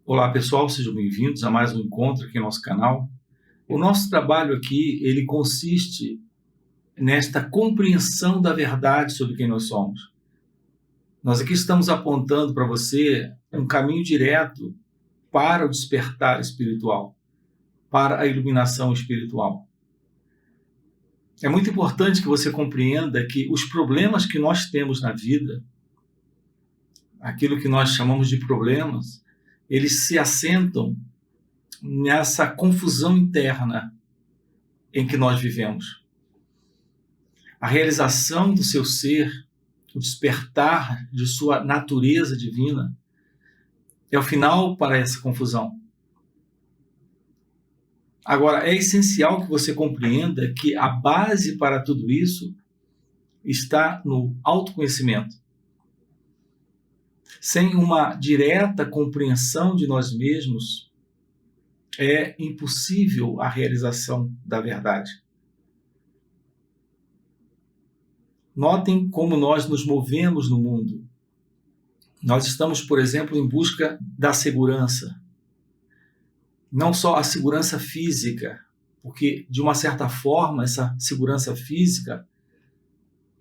Olá pessoal, sejam bem-vindos a mais um encontro aqui no nosso canal. O nosso trabalho aqui, ele consiste nesta compreensão da verdade sobre quem nós somos. Nós aqui estamos apontando para você um caminho direto para o despertar espiritual, para a iluminação espiritual. É muito importante que você compreenda que os problemas que nós temos na vida, aquilo que nós chamamos de problemas, eles se assentam nessa confusão interna em que nós vivemos. A realização do seu ser, o despertar de sua natureza divina, é o final para essa confusão. Agora, é essencial que você compreenda que a base para tudo isso está no autoconhecimento. Sem uma direta compreensão de nós mesmos, é impossível a realização da verdade. Notem como nós nos movemos no mundo. Nós estamos, por exemplo, em busca da segurança. Não só a segurança física, porque, de uma certa forma, essa segurança física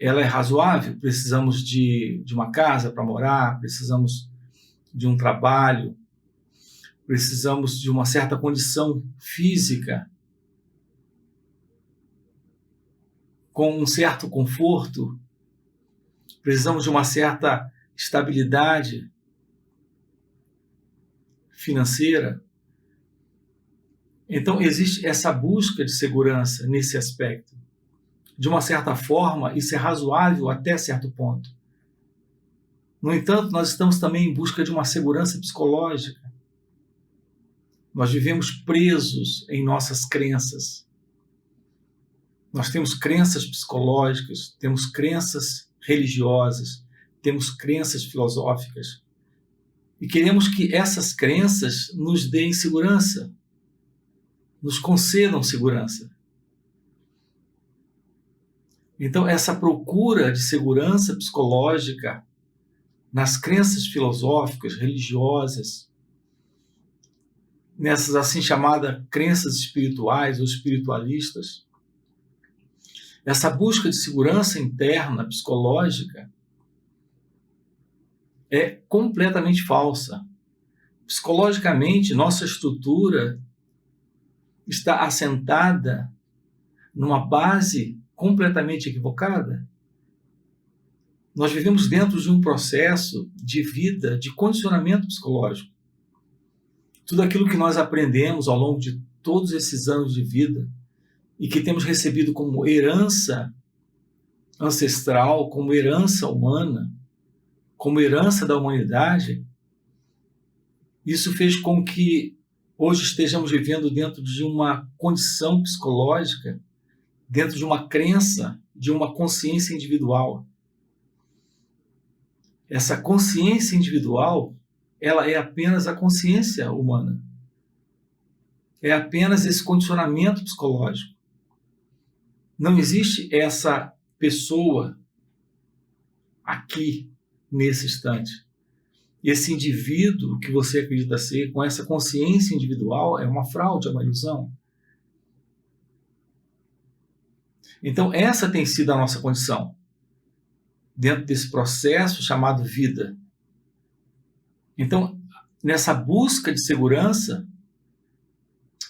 ela é razoável. Precisamos de uma casa para morar, precisamos de um trabalho, precisamos de uma certa condição física, com um certo conforto, precisamos de uma certa estabilidade financeira. Então, existe essa busca de segurança nesse aspecto. De uma certa forma, isso é razoável até certo ponto. No entanto, nós estamos também em busca de uma segurança psicológica. Nós vivemos presos em nossas crenças. Nós temos crenças psicológicas, temos crenças religiosas, temos crenças filosóficas. E queremos que essas crenças nos deem segurança, nos concedam segurança. Então, essa procura de segurança psicológica nas crenças filosóficas, religiosas, nessas assim chamadas crenças espirituais ou espiritualistas, essa busca de segurança interna, psicológica, é completamente falsa. Psicologicamente, nossa estrutura está assentada numa base completamente equivocada. Nós vivemos dentro de um processo de vida, de condicionamento psicológico. Tudo aquilo que nós aprendemos ao longo de todos esses anos de vida e que temos recebido como herança ancestral, como herança humana, como herança da humanidade, isso fez com que hoje estejamos vivendo dentro de uma condição psicológica, dentro de uma crença, de uma consciência individual. Essa consciência individual, ela é apenas a consciência humana. É apenas esse condicionamento psicológico. Não existe essa pessoa aqui, nesse instante. Esse indivíduo que você acredita ser, com essa consciência individual, é uma fraude, é uma ilusão. Então, essa tem sido a nossa condição, dentro desse processo chamado vida. Então, nessa busca de segurança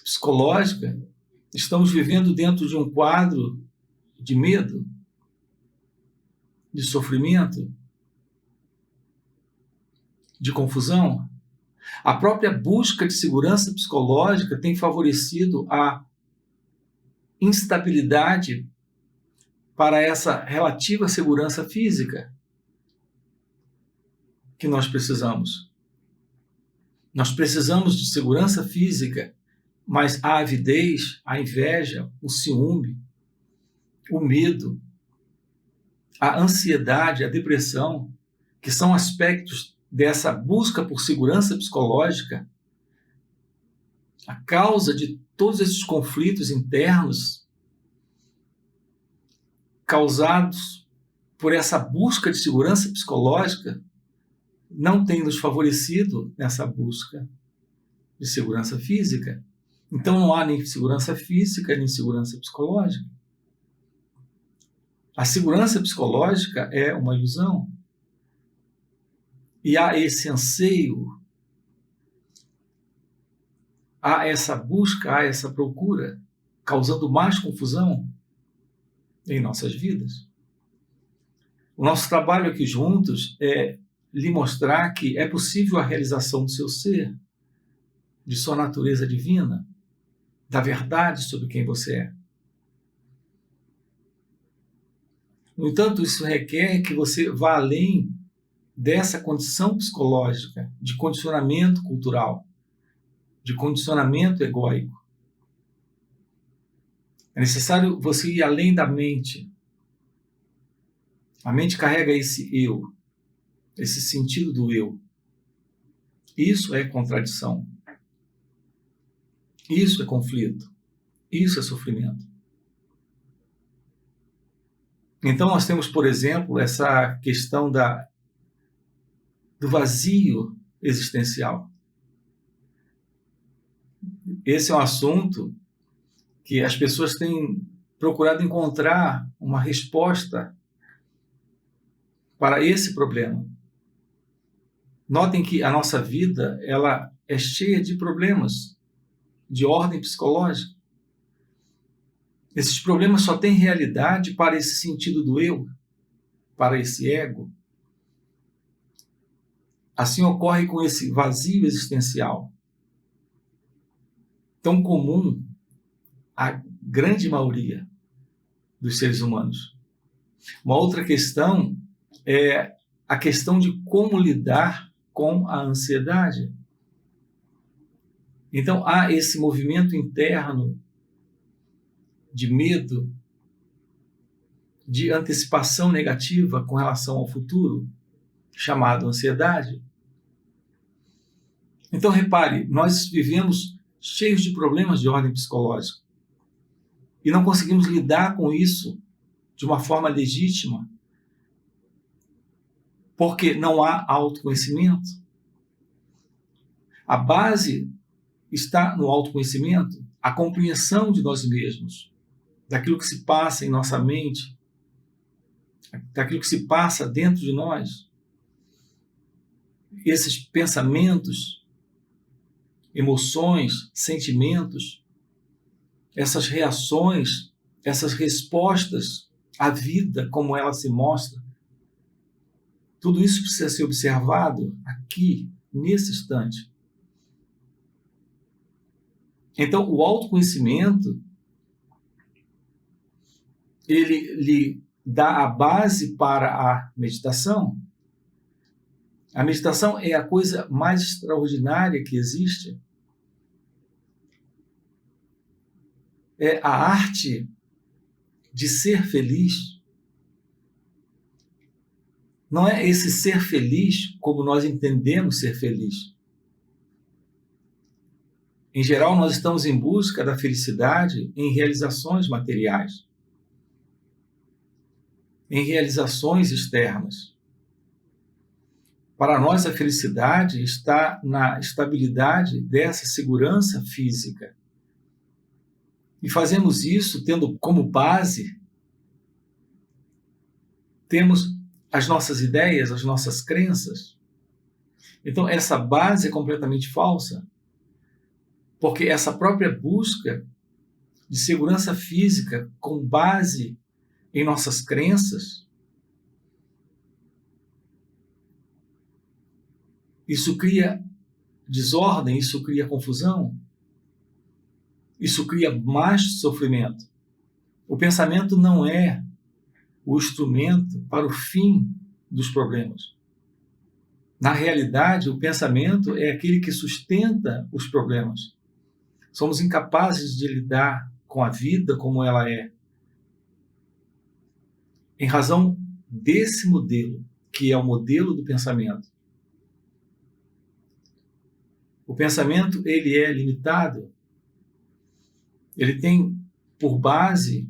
psicológica, estamos vivendo dentro de um quadro de medo, de sofrimento, de confusão. A própria busca de segurança psicológica tem favorecido a instabilidade para essa relativa segurança física que nós precisamos. Nós precisamos de segurança física, mas a avidez, a inveja, o ciúme, o medo, a ansiedade, a depressão, que são aspectos dessa busca por segurança psicológica, a causa de todos esses conflitos internos causados por essa busca de segurança psicológica, não tem nos favorecido nessa busca de segurança física. Então não há nem segurança física, nem segurança psicológica. A segurança psicológica é uma ilusão. E há esse anseio, há essa busca, há essa procura, causando mais confusão em nossas vidas. O nosso trabalho aqui juntos é lhe mostrar que é possível a realização do seu ser, de sua natureza divina, da verdade sobre quem você é. No entanto, isso requer que você vá além dessa condição psicológica, de condicionamento cultural, de condicionamento egóico. É necessário você ir além da mente. A mente carrega esse eu, esse sentido do eu. Isso é contradição. Isso é conflito. Isso é sofrimento. Então nós temos, por exemplo, essa questão do vazio existencial. Esse é um assunto que as pessoas têm procurado encontrar uma resposta para esse problema. Notem que a nossa vida ela é cheia de problemas de ordem psicológica. Esses problemas só têm realidade para esse sentido do eu, para esse ego. Assim ocorre com esse vazio existencial, tão comum à grande maioria dos seres humanos. Uma outra questão é a questão de como lidar com a ansiedade. Então, há esse movimento interno de medo, de antecipação negativa com relação ao futuro, chamado ansiedade. Então, repare, nós vivemos cheios de problemas de ordem psicológica e não conseguimos lidar com isso de uma forma legítima, porque não há autoconhecimento. A base está no autoconhecimento, a compreensão de nós mesmos, daquilo que se passa em nossa mente, daquilo que se passa dentro de nós. Esses pensamentos, emoções, sentimentos, essas reações, essas respostas à vida como ela se mostra, tudo isso precisa ser observado aqui, nesse instante. Então, o autoconhecimento, ele lhe dá a base para a meditação. A meditação é a coisa mais extraordinária que existe. É a arte de ser feliz. Não é esse ser feliz como nós entendemos ser feliz. Em geral, nós estamos em busca da felicidade em realizações materiais, em realizações externas. Para nós, a felicidade está na estabilidade dessa segurança física. E fazemos isso tendo como base, temos as nossas ideias, as nossas crenças. Então, essa base é completamente falsa. Porque essa própria busca de segurança física com base em nossas crenças, isso cria desordem, isso cria confusão, isso cria mais sofrimento. O pensamento não é o instrumento para o fim dos problemas. Na realidade, o pensamento é aquele que sustenta os problemas. Somos incapazes de lidar com a vida como ela é, em razão desse modelo, que é o modelo do pensamento. O pensamento, ele é limitado. Ele tem por base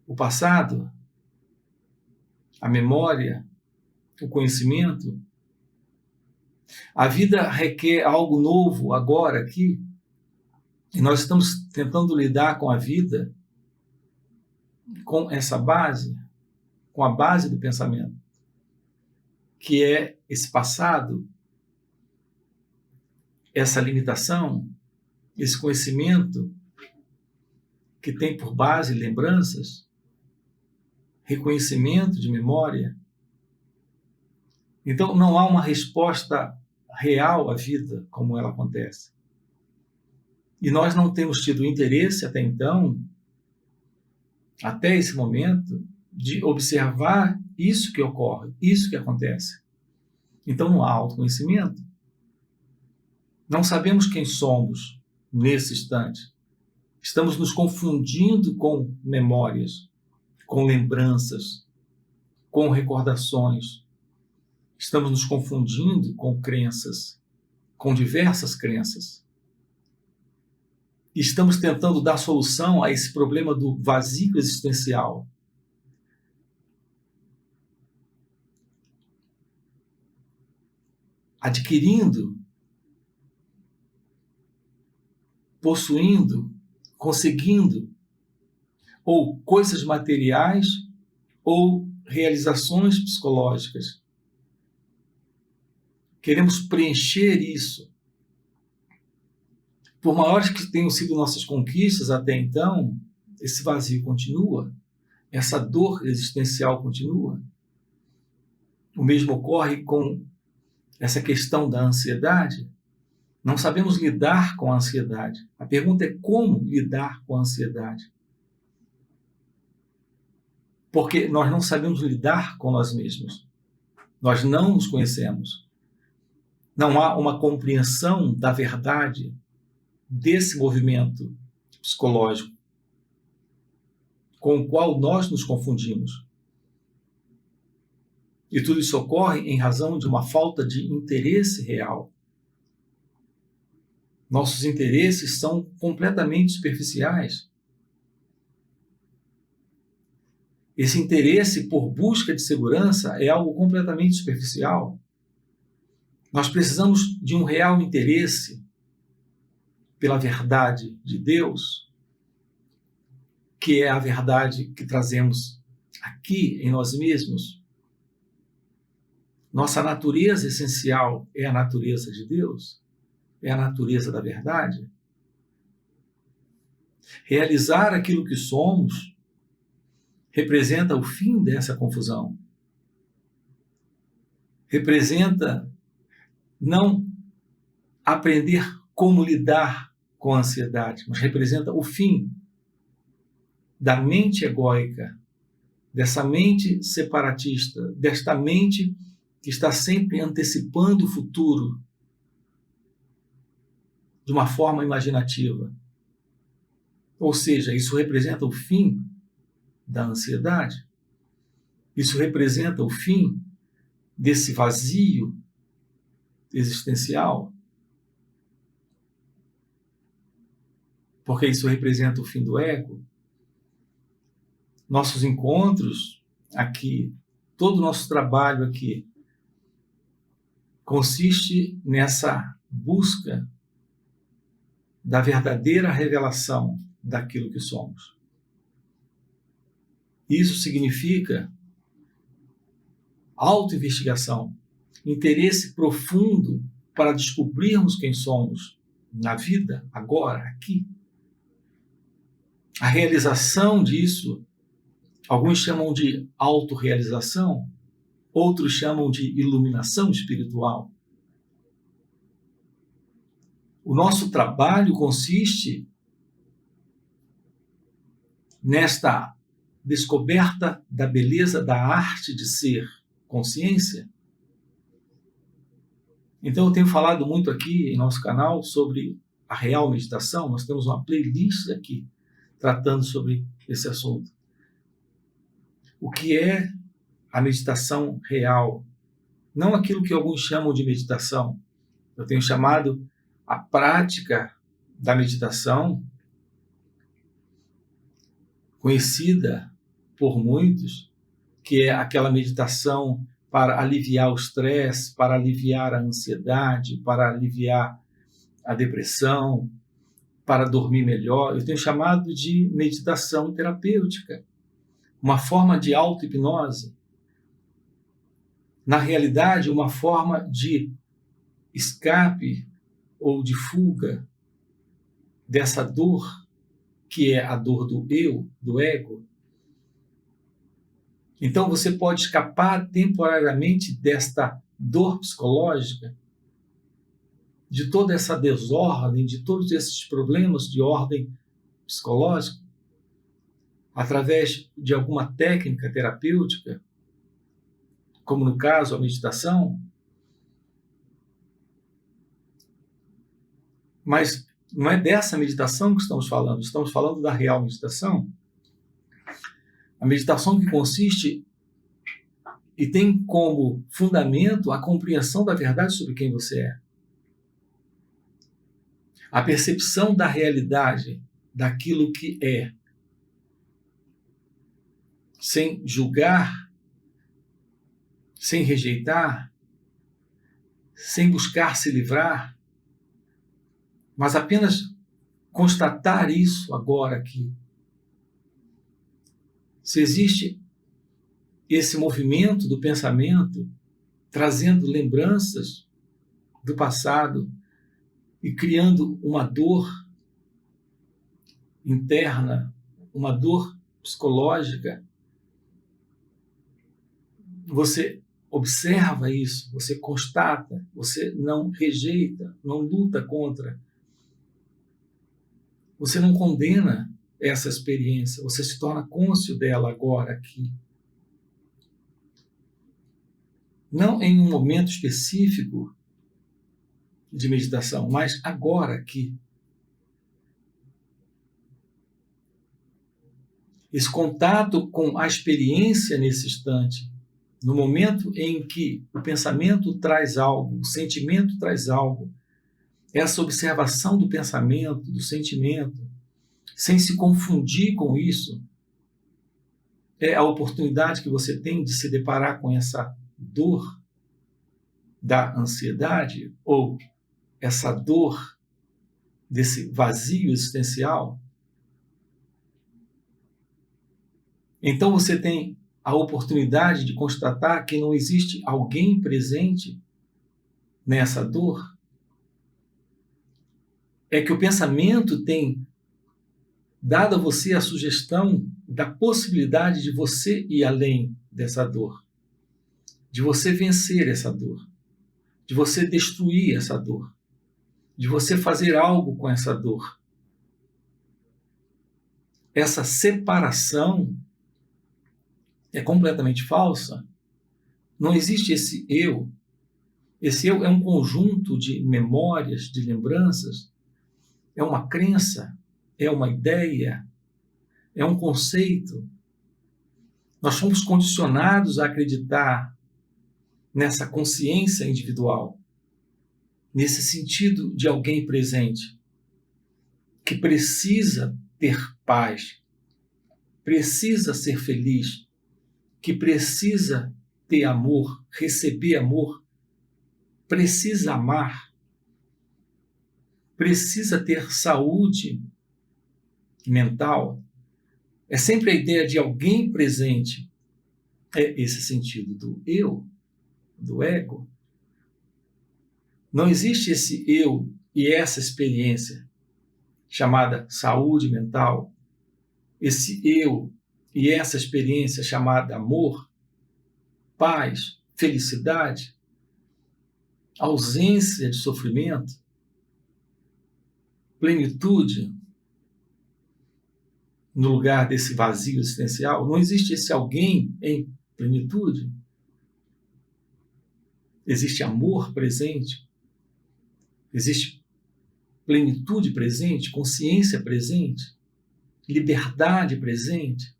o passado, a memória, o conhecimento. A vida requer algo novo agora, aqui, e nós estamos tentando lidar com a vida com essa base, com a base do pensamento, que é esse passado, essa limitação, esse conhecimento que tem por base lembranças, reconhecimento de memória. Então, não há uma resposta real à vida como ela acontece. E nós não temos tido interesse até então, até esse momento, de observar isso que ocorre, isso que acontece. Então, não há autoconhecimento. Não sabemos quem somos nesse instante. Estamos nos confundindo com memórias, com lembranças, com recordações. Estamos nos confundindo com crenças, com diversas crenças. E estamos tentando dar solução a esse problema do vazio existencial. Adquirindo, possuindo, conseguindo, ou coisas materiais, ou realizações psicológicas. Queremos preencher isso. Por maiores que tenham sido nossas conquistas até então, esse vazio continua, essa dor existencial continua. O mesmo ocorre com essa questão da ansiedade. Não sabemos lidar com a ansiedade. A pergunta é como lidar com a ansiedade. Porque nós não sabemos lidar com nós mesmos. Nós não nos conhecemos. Não há uma compreensão da verdade desse movimento psicológico com o qual nós nos confundimos. E tudo isso ocorre em razão de uma falta de interesse real. Nossos interesses são completamente superficiais. Esse interesse por busca de segurança é algo completamente superficial. Nós precisamos de um real interesse pela verdade de Deus, que é a verdade que trazemos aqui em nós mesmos. Nossa natureza essencial é a natureza de Deus, é a natureza da verdade. Realizar aquilo que somos representa o fim dessa confusão. Representa não aprender como lidar com a ansiedade, mas representa o fim da mente egóica, dessa mente separatista, desta mente que está sempre antecipando o futuro de uma forma imaginativa. Ou seja, isso representa o fim da ansiedade. Isso representa o fim desse vazio existencial. Porque isso representa o fim do ego. Nossos encontros aqui, todo o nosso trabalho aqui, consiste nessa busca da verdadeira revelação daquilo que somos. Isso significa autoinvestigação, interesse profundo para descobrirmos quem somos na vida, agora, aqui. A realização disso, alguns chamam de autorrealização, outros chamam de iluminação espiritual. O nosso trabalho consiste nesta descoberta da beleza da arte de ser consciência. Então eu tenho falado muito aqui em nosso canal sobre a real meditação. Nós temos uma playlist aqui tratando sobre esse assunto. O que é a meditação real? Não aquilo que alguns chamam de meditação. Eu tenho chamado a prática da meditação, conhecida por muitos, que é aquela meditação para aliviar o estresse, para aliviar a ansiedade, para aliviar a depressão, para dormir melhor. Eu tenho chamado de meditação terapêutica, uma forma de auto-hipnose. Na realidade, uma forma de escape ou de fuga dessa dor, que é a dor do eu, do ego. Então você pode escapar temporariamente desta dor psicológica, de toda essa desordem, de todos esses problemas de ordem psicológica, através de alguma técnica terapêutica, como no caso a meditação. Mas não é dessa meditação que estamos falando da real meditação. A meditação que consiste e tem como fundamento a compreensão da verdade sobre quem você é. A percepção da realidade, daquilo que é. Sem julgar, sem rejeitar, sem buscar se livrar, mas apenas constatar isso agora aqui. Se existe esse movimento do pensamento trazendo lembranças do passado e criando uma dor interna, uma dor psicológica, você observa isso, você constata, você não rejeita, não luta contra, você não condena essa experiência, você se torna cônscio dela agora, aqui. Não em um momento específico de meditação, mas agora, aqui. Esse contato com a experiência nesse instante, no momento em que o pensamento traz algo, o sentimento traz algo, essa observação do pensamento, do sentimento, sem se confundir com isso, é a oportunidade que você tem de se deparar com essa dor da ansiedade ou essa dor desse vazio existencial. Então você tem a oportunidade de constatar que não existe alguém presente nessa dor. É que o pensamento tem dado a você a sugestão da possibilidade de você ir além dessa dor, de você vencer essa dor, de você destruir essa dor, de você fazer algo com essa dor. Essa separação é completamente falsa. Não existe esse eu. Esse eu é um conjunto de memórias, de lembranças, é uma crença, é uma ideia, é um conceito. Nós fomos condicionados a acreditar nessa consciência individual, nesse sentido de alguém presente, que precisa ter paz, precisa ser feliz, que precisa ter amor, receber amor, precisa amar, precisa ter saúde mental. É sempre a ideia de alguém presente. É esse sentido do eu, do ego. Não existe esse eu e essa experiência chamada saúde mental, esse eu e essa experiência chamada amor, paz, felicidade, ausência de sofrimento, plenitude, no lugar desse vazio existencial. Não existe esse alguém em plenitude. Existe amor presente, existe plenitude presente, consciência presente, liberdade presente.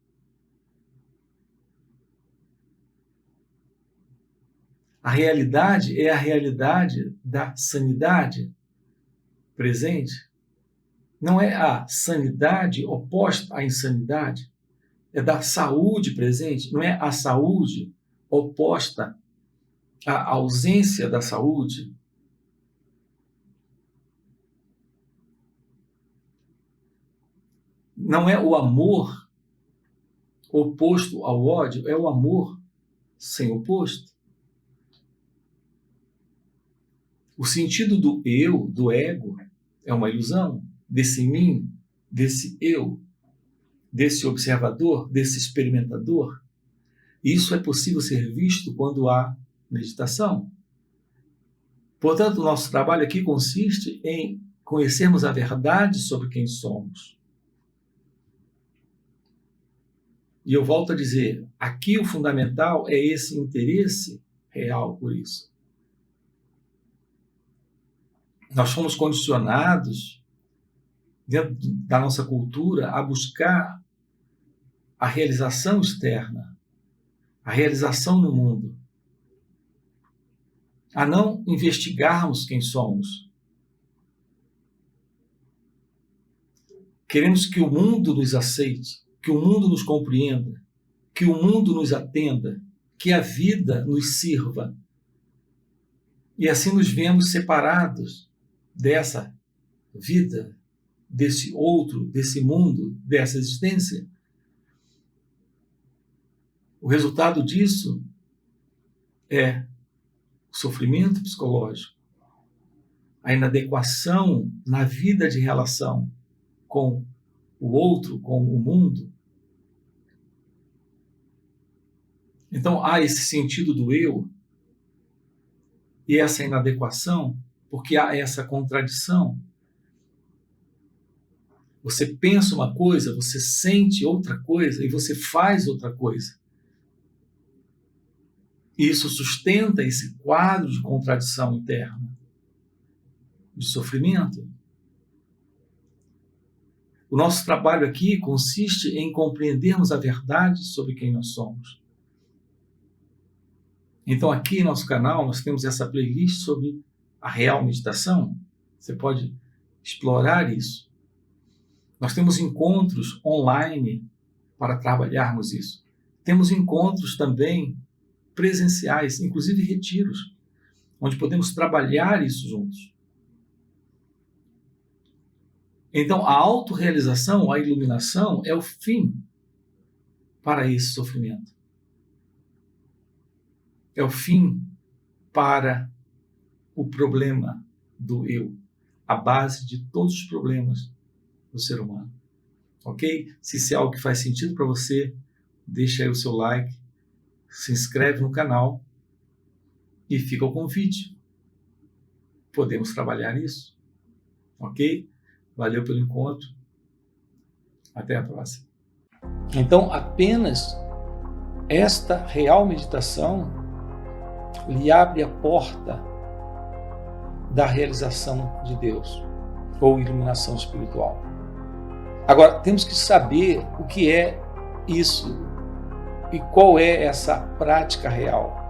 A realidade é a realidade da sanidade presente. Não é a sanidade oposta à insanidade. É da saúde presente. Não é a saúde oposta a ausência da saúde não é o amor oposto ao ódio, é o amor sem oposto. O sentido do eu, do ego, é uma ilusão, desse mim, desse eu, desse observador, desse experimentador. Isso é possível ser visto quando há meditação. Portanto, o nosso trabalho aqui consiste em conhecermos a verdade sobre quem somos. E eu volto a dizer, aqui o fundamental é esse interesse real por isso. Nós fomos condicionados, dentro da nossa cultura, a buscar a realização externa, a realização no mundo, a não investigarmos quem somos. Queremos que o mundo nos aceite, que o mundo nos compreenda, que o mundo nos atenda, que a vida nos sirva. E assim nos vemos separados dessa vida, desse outro, desse mundo, dessa existência. O resultado disso é o sofrimento psicológico, a inadequação na vida de relação com o outro, com o mundo. Então há esse sentido do eu e essa inadequação, porque há essa contradição. Você pensa uma coisa, você sente outra coisa e você faz outra coisa. Isso sustenta esse quadro de contradição interna, de sofrimento. O nosso trabalho aqui consiste em compreendermos a verdade sobre quem nós somos. Então aqui em nosso canal nós temos essa playlist sobre a real meditação. Você pode explorar isso. Nós temos encontros online para trabalharmos isso. Temos encontros também presenciais, inclusive retiros, onde podemos trabalhar isso juntos. Então, a autorrealização, a iluminação, é o fim para esse sofrimento. É o fim para o problema do eu, a base de todos os problemas do ser humano. Ok? Se isso é algo que faz sentido para você, deixa aí o seu like, se inscreve no canal e fica o convite. Podemos trabalhar isso. Ok? Valeu pelo encontro. Até a próxima. Então, apenas esta real meditação lhe abre a porta da realização de Deus ou iluminação espiritual. Agora, temos que saber o que é isso e qual é essa prática real.